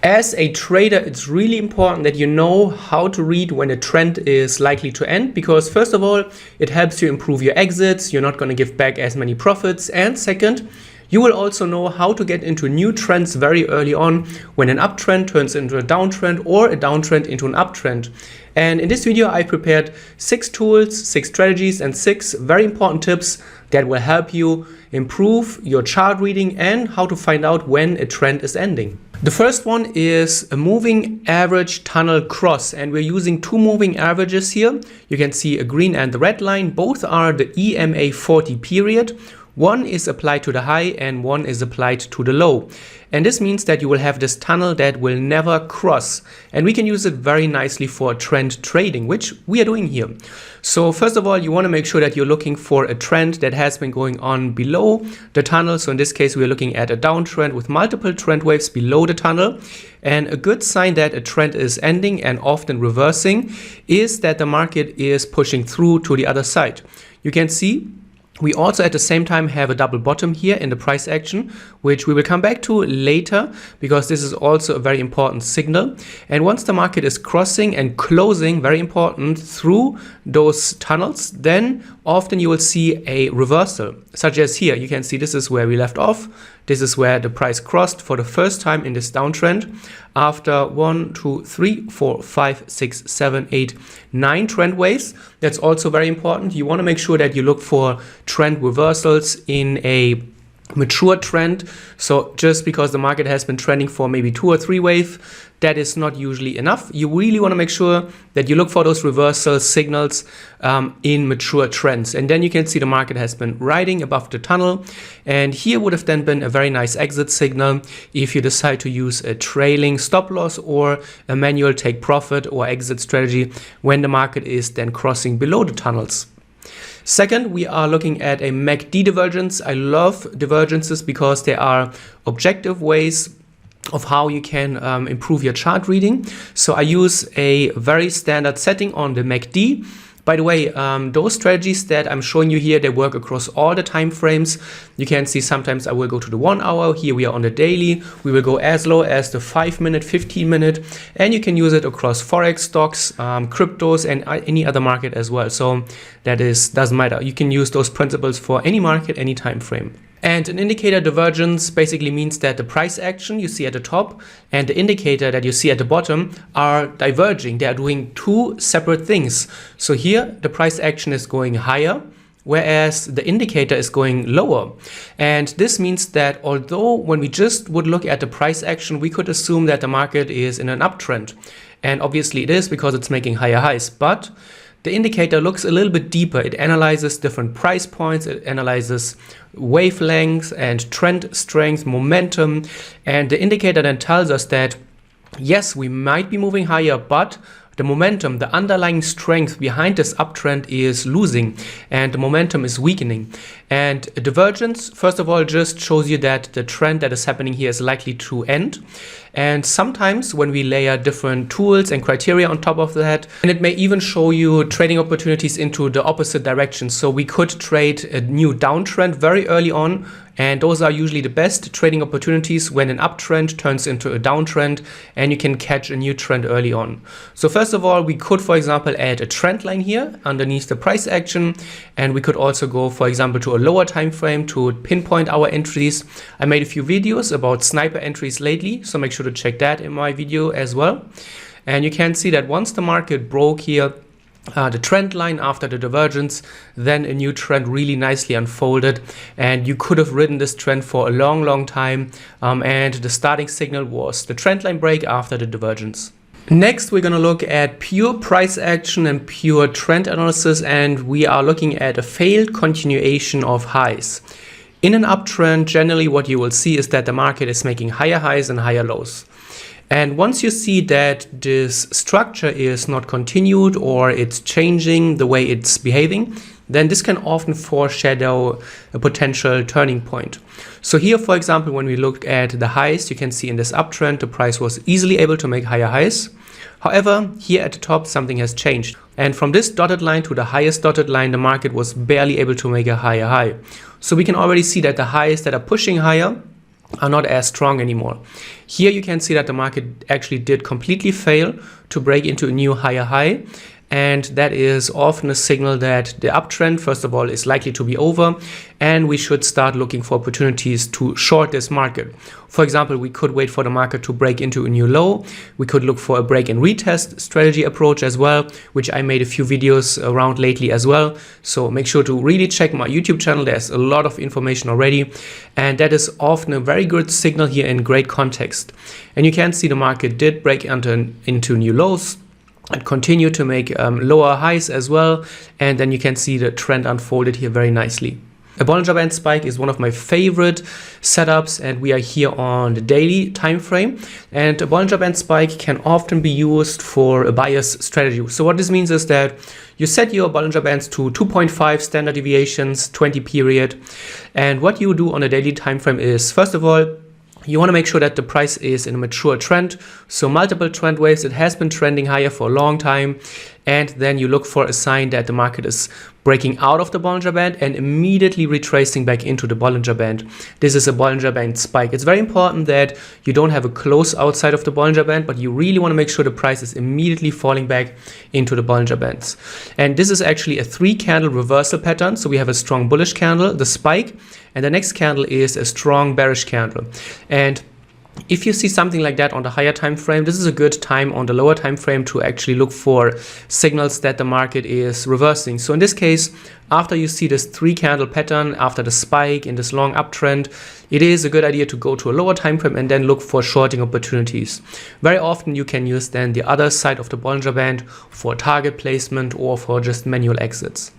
As a trader, it's really important that you know how to read when a trend is likely to end, because first of all, it helps you improve your exits. You're not going to give back as many profits. And second, you will also know how to get into new trends very early on when an uptrend turns into a downtrend or a downtrend into an uptrend. And in this video, I prepared 6 tools, 6 strategies, and 6 very important tips that will help you improve your chart reading and how to find out when a trend is ending. The first one is a moving average tunnel cross, and we're using 2 moving averages here. You can see a green and the red line. Both are the EMA 40 period. One is applied to the high and one is applied to the low. And this means that you will have this tunnel that will never cross. And we can use it very nicely for trend trading, which we are doing here. So first of all, you want to make sure that you're looking for a trend that has been going on below the tunnel. So in this case, we're looking at a downtrend with multiple trend waves below the tunnel. And a good sign that a trend is ending and often reversing is that the market is pushing through to the other side. You can see we also at the same time have a double bottom here in the price action, which we will come back to later because this is also a very important signal. And once the market is crossing and closing, very important, through those tunnels, then often you will see a reversal, such as here. You can see this is where we left off. This is where the price crossed for the first time in this downtrend after 1, 2, 3, 4, 5, 6, 7, 8, 9 trend waves. That's also very important. You want to make sure that you look for trend reversals in a mature trend. So just because the market has been trending for maybe 2 or 3 waves, that is not usually enough. You really want to make sure that you look for those reversal signals in mature trends. And then you can see the market has been riding above the tunnel. And here would have then been a very nice exit signal if you decide to use a trailing stop loss or a manual take profit or exit strategy when the market is then crossing below the tunnels. Second, we are looking at a MACD divergence. I love divergences because they are objective ways of how you can improve your chart reading. So I use a very standard setting on the MACD. By the way, those strategies that I'm showing you here, they work across all the time frames. You can see sometimes I will go to the 1 hour. Here we are on the daily. We will go as low as the 5-minute, 15-minute, and you can use it across Forex stocks, cryptos, and any other market as well. So doesn't matter. You can use those principles for any market, any time frame. And an indicator divergence basically means that the price action you see at the top and the indicator that you see at the bottom are diverging. They are doing 2 separate things. So here the price action is going higher, whereas the indicator is going lower. And this means that although when we just would look at the price action, we could assume that the market is in an uptrend. And obviously it is because it's making higher highs. But the indicator looks a little bit deeper. It analyzes different price points. It analyzes wavelengths and trend strength, momentum. And the indicator then tells us that, yes, we might be moving higher, but the momentum, the underlying strength behind this uptrend is losing and the momentum is weakening. And a divergence, first of all, just shows you that the trend that is happening here is likely to end. And sometimes when we layer different tools and criteria on top of that, and it may even show you trading opportunities into the opposite direction. So we could trade a new downtrend very early on, and those are usually the best trading opportunities when an uptrend turns into a downtrend and you can catch a new trend early on. So first of all, we could, for example, add a trend line here underneath the price action, and we could also go, for example, to a lower time frame to pinpoint our entries. I made a few videos about sniper entries lately, so make sure to check that in my video as well. And you can see that once the market broke here the trend line after the divergence, then a new trend really nicely unfolded, and you could have ridden this trend for a long time, and the starting signal was the trend line break after the divergence. Next, we're going to look at pure price action and pure trend analysis, and we are looking at a failed continuation of highs. In an uptrend, generally what you will see is that the market is making higher highs and higher lows. And once you see that this structure is not continued or it's changing the way it's behaving, then this can often foreshadow a potential turning point. So here, for example, when we look at the highs, you can see in this uptrend, the price was easily able to make higher highs. However, here at the top, something has changed. And from this dotted line to the highest dotted line, the market was barely able to make a higher high. So we can already see that the highs that are pushing higher are not as strong anymore. Here you can see that the market actually did completely fail to break into a new higher high. And that is often a signal that the uptrend, first of all, is likely to be over, and we should start looking for opportunities to short this market. For example, we could wait for the market to break into a new low. We could look for a break and retest strategy approach as well, which I made a few videos around lately as well. So make sure to really check my YouTube channel. There's a lot of information already, and that is often a very good signal here in great context. And you can see the market did break into new lows and continue to make lower highs as well. And then you can see the trend unfolded here very nicely. A Bollinger Band spike is one of my favorite setups, and we are here on the daily time frame. And a Bollinger Band spike can often be used for a bias strategy. So what this means is that you set your Bollinger Bands to 2.5 standard deviations, 20 period. And what you do on a daily time frame is, first of all, you want to make sure that the price is in a mature trend, so multiple trend waves. It has been trending higher for a long time, and then you look for a sign that the market is breaking out of the Bollinger Band and immediately retracing back into the Bollinger Band. This is a Bollinger Band spike. It's very important that you don't have a close outside of the Bollinger Band, but you really want to make sure the price is immediately falling back into the Bollinger Bands. And this is actually a 3-candle reversal pattern. So we have a strong bullish candle, the spike, and the next candle is a strong bearish candle. And if you see something like that on the higher time frame, this is a good time on the lower time frame to actually look for signals that the market is reversing. So in this case, after you see this 3-candle pattern, after the spike in this long uptrend, it is a good idea to go to a lower time frame and then look for shorting opportunities. Very often you can use then the other side of the Bollinger Band for target placement or for just manual exits.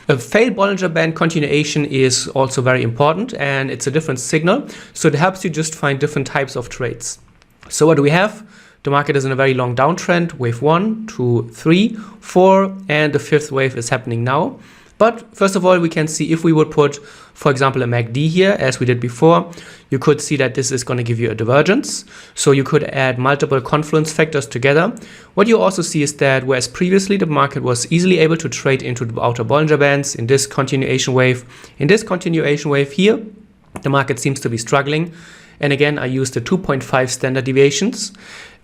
A failed Bollinger Band continuation is also very important, and it's a different signal. So it helps you just find different types of trades. So what do we have? The market is in a very long downtrend, wave 1, 2, 3, 4, and the 5th wave is happening now. But first of all, we can see if we would put, for example, a MACD here, as we did before, you could see that this is going to give you a divergence. So you could add multiple confluence factors together. What you also see is that whereas previously the market was easily able to trade into the outer Bollinger Bands in this continuation wave here, the market seems to be struggling. And again, I used the 2.5 standard deviations.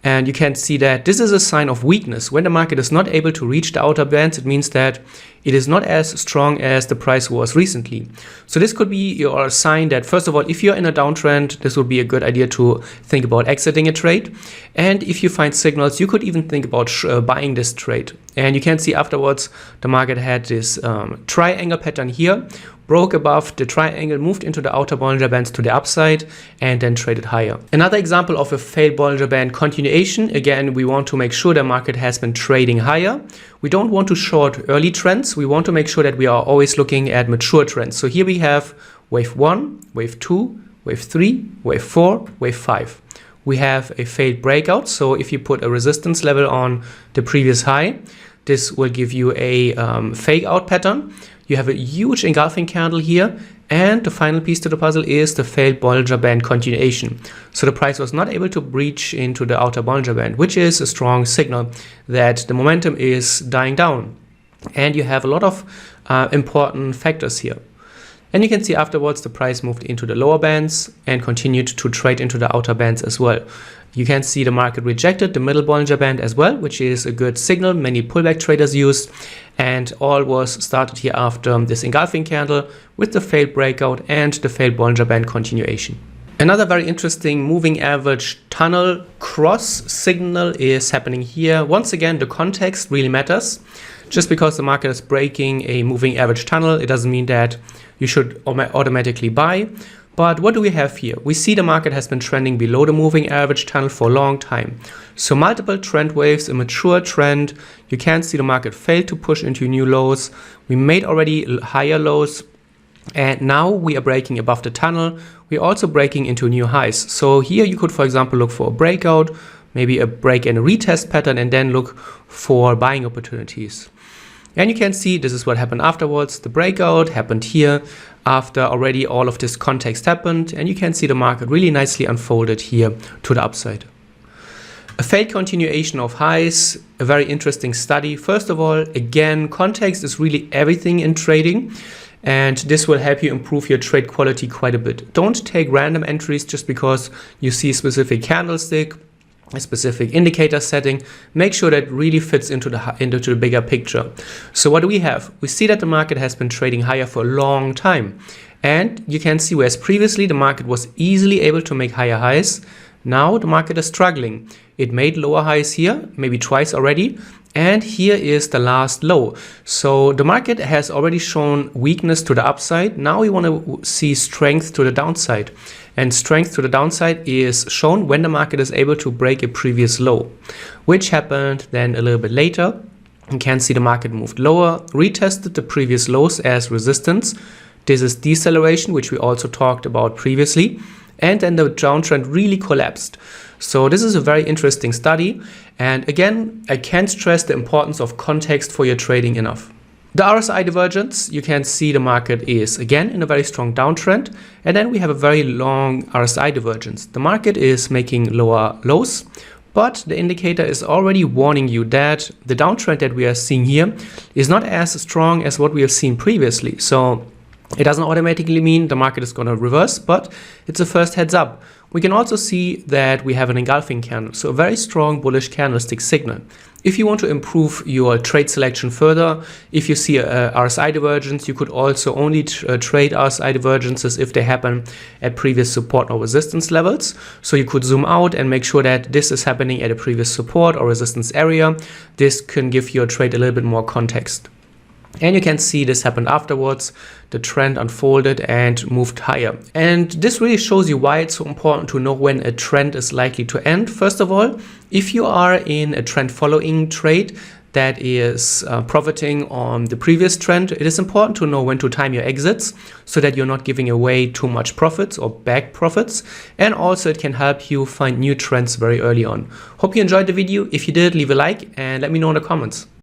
And you can see that this is a sign of weakness. When the market is not able to reach the outer bands, it means that it is not as strong as the price was recently. So this could be your sign that, first of all, if you're in a downtrend, this would be a good idea to think about exiting a trade. And if you find signals, you could even think about buying this trade. And you can see afterwards, the market had this triangle pattern here, broke above the triangle, moved into the outer Bollinger Bands to the upside, and then traded higher. Another example of a failed Bollinger Band continuation, again, we want to make sure the market has been trading higher. We don't want to short early trends. We want to make sure that we are always looking at mature trends. So here we have wave 1, wave 2, wave 3, wave 4, wave 5. We have a failed breakout. So if you put a resistance level on the previous high, this will give you a fake out pattern. You have a huge engulfing candle here, and the final piece to the puzzle is the failed Bollinger Band continuation. So the price was not able to breach into the outer Bollinger Band, which is a strong signal that the momentum is dying down. And you have a lot of important factors here. And you can see afterwards the price moved into the lower bands and continued to trade into the outer bands as well. You can see the market rejected the middle Bollinger Band as well, which is a good signal many pullback traders used. And all was started here after this engulfing candle with the failed breakout and the failed Bollinger Band continuation. Another very interesting moving average tunnel cross signal is happening here. Once again, the context really matters. Just because the market is breaking a moving average tunnel, it doesn't mean that you should automatically buy. But what do we have here? We see the market has been trending below the moving average tunnel for a long time. So multiple trend waves, a mature trend. You can see the market failed to push into new lows. We made already higher lows. And now we are breaking above the tunnel. We're also breaking into new highs. So here you could, for example, look for a breakout, maybe a break and a retest pattern, and then look for buying opportunities. And you can see this is what happened afterwards. The breakout happened here after already all of this context happened. And you can see the market really nicely unfolded here to the upside. A failed continuation of highs, a very interesting study. First of all, again, context is really everything in trading. and this will help you improve your trade quality quite a bit. Don't take random entries just because you see a specific candlestick, a specific indicator setting. Make sure that really fits into the bigger picture. So what do we have? We see that the market has been trading higher for a long time, and you can see whereas previously the market was easily able to make higher highs, now the market is struggling. It made lower highs here, maybe twice already, and here is the last low. So the market has already shown weakness to the upside. Now we want to see strength to the downside. And strength to the downside is shown when the market is able to break a previous low, which happened then a little bit later. You can see the market moved lower, retested the previous lows as resistance. This is deceleration, which we also talked about previously. And then the downtrend really collapsed. So this is a very interesting study. And again, I can't stress the importance of context for your trading enough. The RSI divergence, you can see the market is again in a very strong downtrend. And then we have a very long RSI divergence. The market is making lower lows, but the indicator is already warning you that the downtrend that we are seeing here is not as strong as what we have seen previously. So it doesn't automatically mean the market is going to reverse, but it's a first heads up. We can also see that we have an engulfing candle, so a very strong bullish candlestick signal. If you want to improve your trade selection further, if you see a RSI divergence, you could also only trade RSI divergences if they happen at previous support or resistance levels. So you could zoom out and make sure that this is happening at a previous support or resistance area. This can give your trade a little bit more context. And you can see this happened afterwards. The trend unfolded and moved higher. And this really shows you why it's so important to know when a trend is likely to end. First of all, if you are in a trend following trade that is profiting on the previous trend, it is important to know when to time your exits so that you're not giving away too much profits or back profits. And also it can help you find new trends very early on. Hope you enjoyed the video. If you did, leave a like and let me know in the comments.